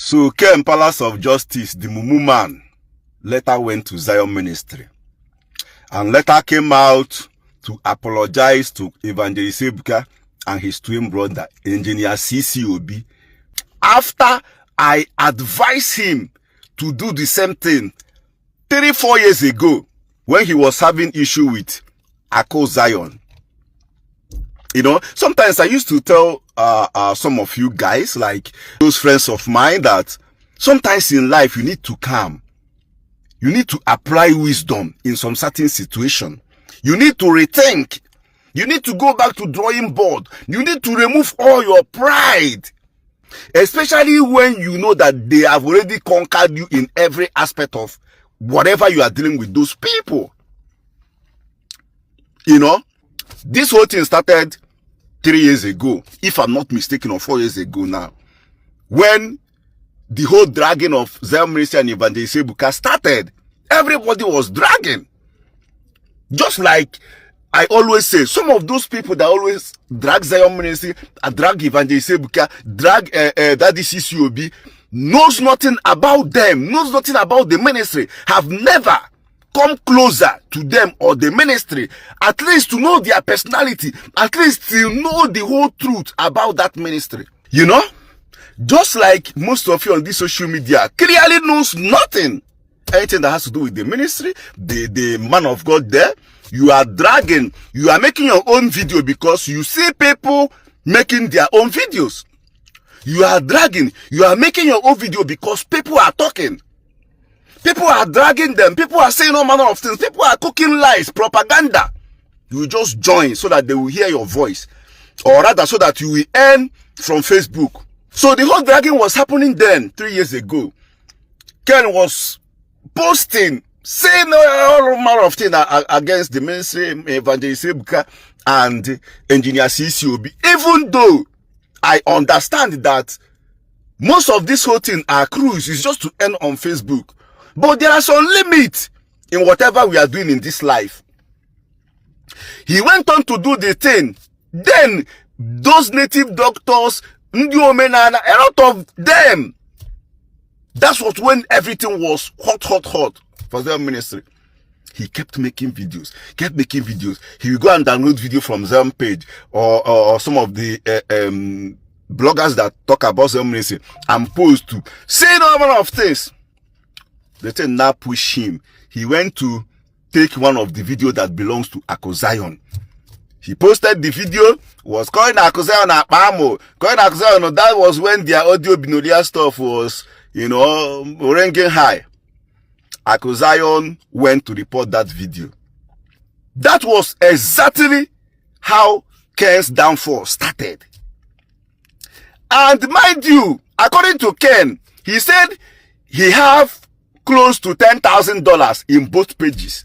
So Ken Palace of Justice, the Mumu man, later went to Zion Ministry and later came out to apologize to Evangelist Ebuka and his twin brother, Engineer Obi, after I advised him to do the same thing 3-4 years ago when he was having issue with Ako Zion. You know, sometimes I used to tell some of you guys, like those friends of mine, that sometimes in life you need to calm. You need to apply wisdom in some certain situation. You need to rethink. You need to go back to drawing board. You need to remove all your pride. Especially when you know that they have already conquered you in every aspect of whatever you are dealing with those people. You know, this whole thing started 3 years ago, if I'm not mistaken, or 4 years ago now, when the whole dragging of Zion Ministry and Evangelist Ebuka started. Everybody was dragging. Just like I always say, some of those people that always drag Zion Ministry, drag Evangelist Ebuka, drag Daddy CCOB, knows nothing about them, knows nothing about the ministry, have never come closer to them or the ministry, at least to know their personality, at least to know the whole truth about that ministry. You know, just like most of you on this social media clearly knows nothing, anything that has to do with the ministry, the man of God there. You are dragging, you are making your own video because you see people making their own videos. You are dragging, you are making your own video because people are talking. People are dragging them. People are saying all manner of things. People are cooking lies, propaganda. You just join so that they will hear your voice. Or rather, so that you will earn from Facebook. So the whole dragging was happening then, 3 years ago. Ken was posting, saying all manner of things against the ministry, Evangelist Ebuka and Engineer CCOB. Even though I understand that most of this whole thing are cruise is just to earn on Facebook. But there are some limits in whatever we are doing in this life. He went on to do the thing. Then, those native doctors, Ndi Omenana, a lot of them. That's what when everything was hot for their ministry. He kept making videos, He will go and download video from Zem page or some of the bloggers that talk about Zem ministry and post to say no amount of things. The thing now push him. He went to take one of the video that belongs to Ako Zion. He posted the video, was calling Ako Zion Akpamo. Calling Ako Zion, that was when their audio binolia stuff was, you know, ranking high. Ako Zion went to report that video. That was exactly how Ken's downfall started. And mind you, according to Ken, he said he have close to $10,000 in both pages.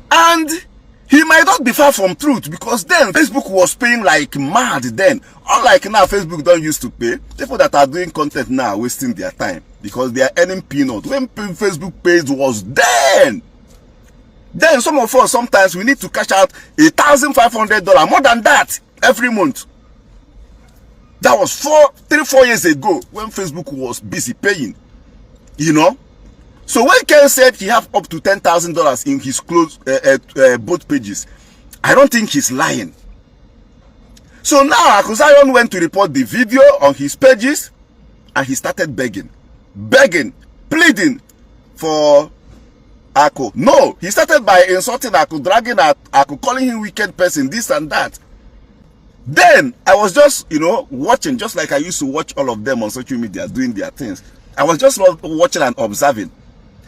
And he might not be far from truth, because then Facebook was paying like mad then. Unlike now, Facebook don't used to pay. People that are doing content now are wasting their time because they are earning peanuts. When Facebook page was then some of us, sometimes we need to cash out $1,500, more than that, every month. That was 3-4 years ago when Facebook was busy paying, you know. So when Ken said he have up to $10,000 in his clothes, both pages, I don't think he's lying. So now Ako Zion went to report the video on his pages, and he started begging, pleading for Ako. No, he started by insulting Ako, dragging Ako, calling him wicked person, this and that. Then I was just, you know, watching, just like I used to watch all of them on social media doing their things. I was just watching and observing.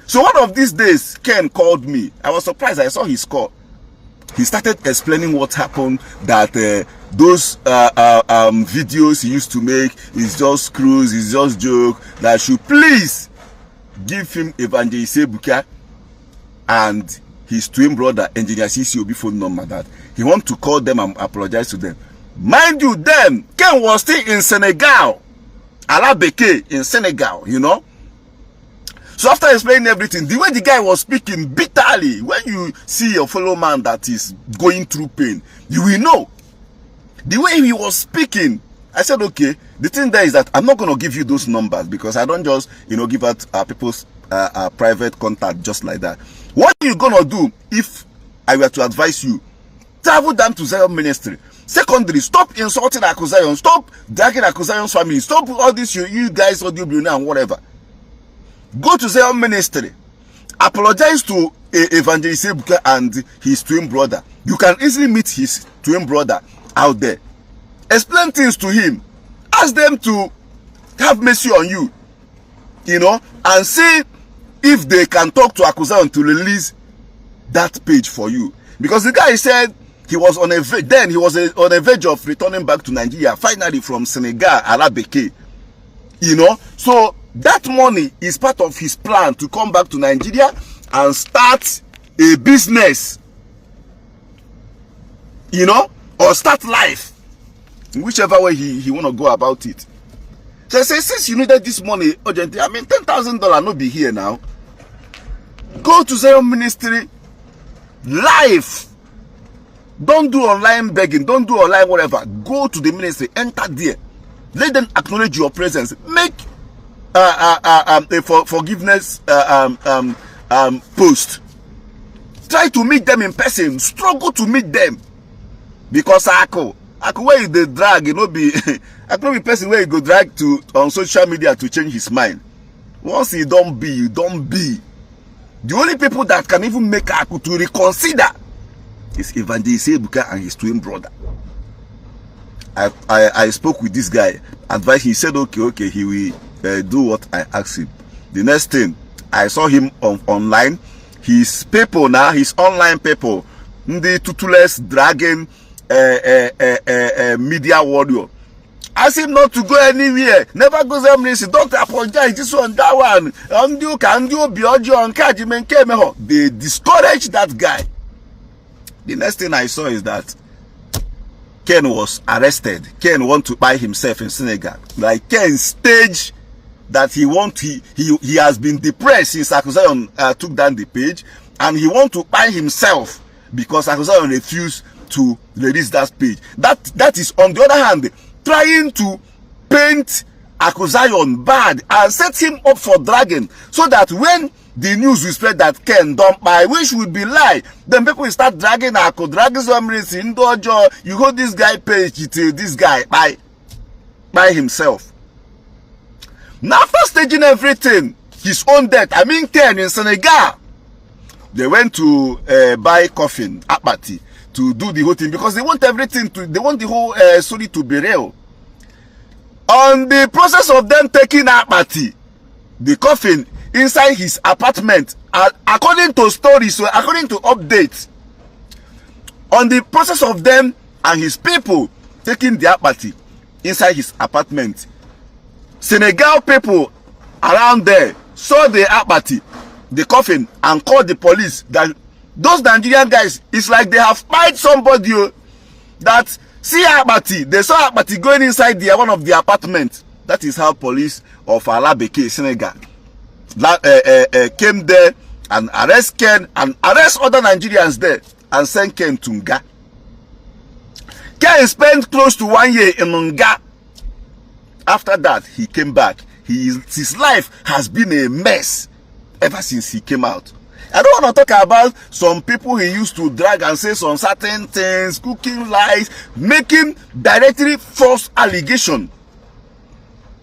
So one of these days, Ken called me. I was surprised. I saw his call. He started explaining what happened, that those videos he used to make is just cruise, is just joke, that I should please give him Evangelist Ebuka and his twin brother, Engineer CCOB phone number, that he want to call them and apologize to them. Mind you, then, Ken was still in Senegal. Alabeke in Senegal, you know. So after explaining everything, the way the guy was speaking bitterly, when you see your fellow man that is going through pain, you will know. The way he was speaking, I said, okay, the thing there is that I'm not going to give you those numbers because I don't just, give out people's private contact just like that. What are you going to do if I were to advise you? Travel down to Zion Ministry. Secondly, stop insulting Akuzayon. Stop dragging Akuzayon's family. Stop all this, you guys, audio billionaire and whatever. Go to Zion Ministry. Apologize to Evangelist Ebuka and his twin brother. You can easily meet his twin brother out there. Explain things to him. Ask them to have mercy on you. And see if they can talk to Akuzayon to release that page for you. Because the guy said he was on a verge of returning back to Nigeria, finally from Senegal, Arabeke. So that money is part of his plan to come back to Nigeria and start a business, or start life, in whichever way he want to go about it. So I say, since you needed this money urgently, $10,000 no be here now. Go to Zion Ministry live. Don't do online begging. Don't do online whatever. Go to the ministry. Enter there. Let them acknowledge your presence. Make a forgiveness post. Try to meet them in person. Struggle to meet them. Because Ako where is the drag? Be be person where you go drag to on social media to change his mind. Once you don't be, you don't be. The only people that can even make Ako to reconsider is Evangelist Ebuka and his twin brother. I spoke with this guy, advised. He said, okay, he will do what I asked him. The next thing, I saw him online. His people now, his online people, the toothless dragon media warrior. Ask him not to go anywhere. Never go there. Don't apologize. This one, that one. They discouraged that guy. The next thing I saw is that Ken was arrested. Ken want to buy himself in Senegal. Like Ken stage that he has been depressed since Akuzayon took down the page, and he want to buy himself because Akuzayon refused to release that page. That is, on the other hand, trying to paint Akuzayon bad and set him up for dragging, so that when the news will spread that Ken don't buy, which would be lie, then people will start dragging Ako, dragging some reason. You hold this guy page till this guy by himself. Now, after staging everything, his own death, Ken in Senegal, they went to buy coffin, Apati, to do the whole thing, because they want everything they want the whole story to be real. On the process of them taking Apati, the coffin inside his apartment, according to stories, so according to updates, on the process of them and his people taking the Apati inside his apartment, Senegal people around there saw the Apati, the coffin, and called the police. That those Nigerian guys, it's like they have spied somebody that see Apati. They saw Apati going inside one of the apartments. That is how police of Alabeke, Senegal, came there and arrest Ken and arrest other Nigerians there and send Ken to Nga. Ken spent close to 1 year in Nga. After that, he came back. His life has been a mess ever since he came out. I don't want to talk about some people he used to drag and say some certain things, cooking lies, making directly false allegation.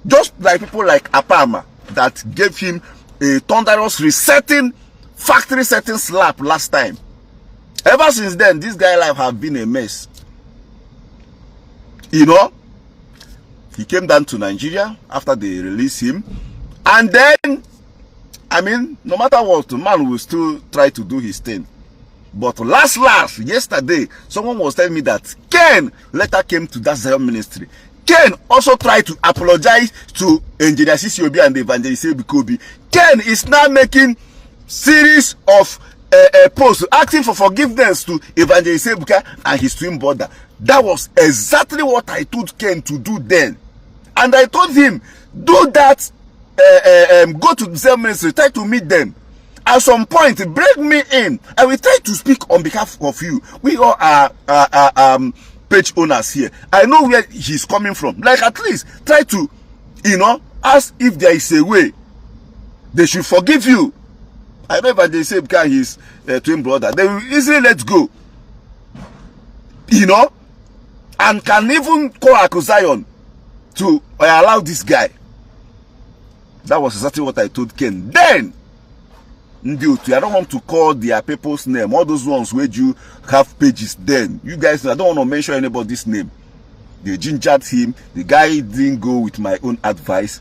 Just like people like Apama that gave him a thunderous factory setting slap last time. Ever since then, this guy's life have been a mess. He came down to Nigeria after they released him, and then, no matter what, the man will still try to do his thing. But yesterday, someone was telling me that Ken later came to that Zion ministry. Ken also tried to apologize to Evangelist Obi and Evangelist Ebuka Obi. Ken is now making series of posts asking for forgiveness to Evangelist Ebuka and his twin brother. That was exactly what I told Ken to do then. And I told him, do that, go to the Zion ministry, try to meet them. At some point, bring me in. I will try to speak on behalf of you. We all are page owners here. I know where he's coming from. Like, at least try to, ask if there is a way they should forgive you. I know Evangelist Ebuka, his twin brother, they will easily let go. And can even call Akuzion to allow this guy. That was exactly what I told Ken. Then, I don't want to call their people's name. All those ones where you have pages. Then, you guys, I don't want to mention anybody's name. They gingered him. The guy didn't go with my own advice.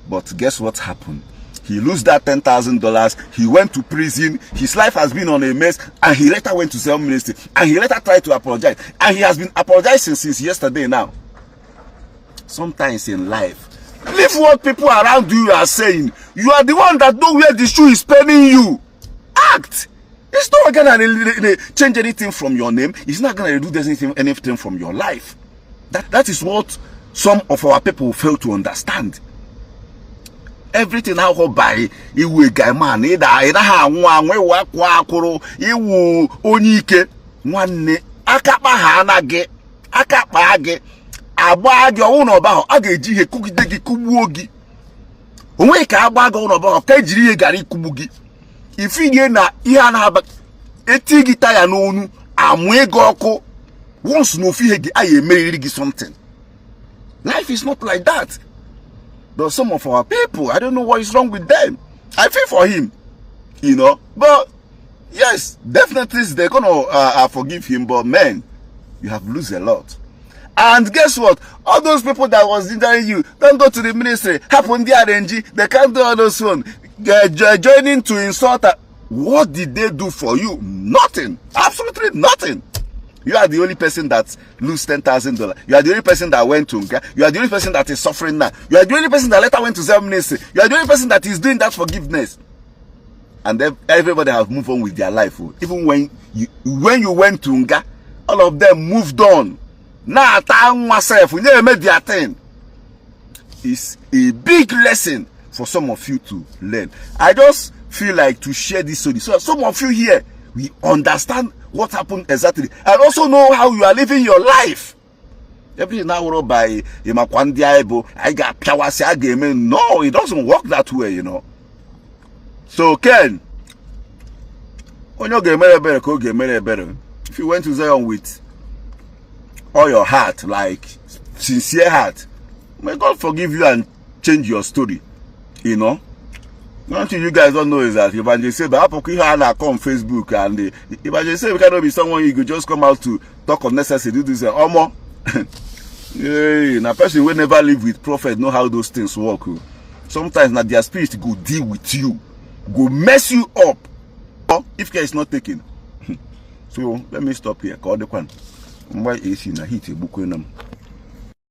But guess what happened? He lost that $10,000. He went to prison. His life has been on a mess. And he later went to cell ministry. And he later tried to apologize. And he has been apologizing since yesterday now. Sometimes in life, leave what people around you are saying. You are the one that know where the shoe is paining you. Act. It's not going to change anything from your name. It's not going to do anything from your life. That is what some of our people fail to understand. Everything now go by iwu guy man ida ha nwa nwe kwa akụrụ iwu onye ike nwanne akakpa ha anaghị akakpa gị agba gị ọwụ n'ọba ahụ a ga-eji ihe kugide gị kugbuo gị onwe ka agba gị n'ọba ahụ ka ejiri ihe gara ikugbu gị ifinye na ihe a na-aba eti gị taya n'onu amụ ego ọkụ once no fi ihe gị a emeriri gị something. Life is not like that. But some of our people, I don't know what is wrong with them. I feel for him, But yes, definitely they're gonna forgive him. But man, you have lost a lot. And guess what? All those people that was hindering you, don't go to the ministry. Happen the RNG. They can't do all those one. Joining to insult. What did they do for you? Nothing. Absolutely nothing. You are the only person that lose $10,000. You are the only person that went to Nga. You are the only person that is suffering now. You are the only person that later went to cell ministry. You are the only person that is doing that forgiveness. And everybody has moved on with their life. Even when you went to Nga, all of them moved on. Now, myself, we never made their thing. It's a big lesson for some of you to learn. I just feel like to share this story. So some of you here, we understand what happened exactly, and also know how you are living your life. Everything now by Imakwandiaibo, I got Pawasi game. No, it doesn't work that way, So Ken, when you get better, if you went to Zion with all your heart, like sincere heart, may God forgive you and change your story. One thing you guys don't know is that Evangelist Ebuka come on Facebook, and Evangelist Ebuka cannot be someone you could just come out to talk unnecessary, do this and yeah, na person will never live with prophet know how those things work. Sometimes na their spirit go deal with you, go mess you up if care is not taken. So let me stop here. Call the one. Why is he na hit a book?